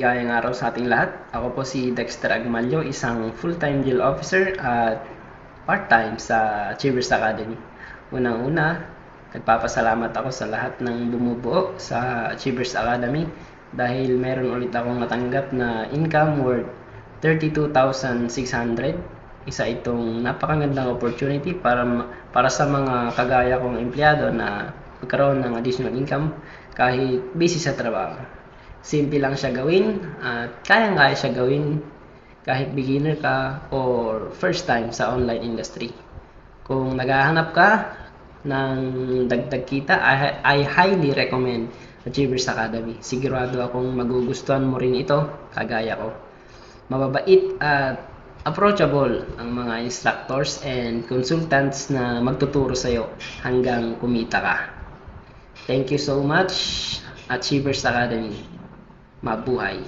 maligayang araw sa ating lahat. Ako po si Dexter Agmalio, isang full-time GIL officer at part-time sa Achievers Academy. Unang-una, nagpapasalamat ako sa lahat ng bumubuo sa Achievers Academy dahil meron ulit akong natanggap na income worth 32,600. Isa itong napakagandang opportunity para sa mga kagaya kong empleyado na magkaroon ng additional income kahit busy sa trabaho. Simple lang siya gawin at kayang-kaya siya gawin kahit beginner ka or first time sa online industry. Kung naghahanap ka ng dagdag kita, I highly recommend Achievers Academy. Sigurado akong magugustuhan mo rin ito, kagaya ko. Mababait at approachable ang mga instructors and consultants na magtuturo sa'yo hanggang kumita ka. Thank you so much, Achievers Academy. Mabuhay!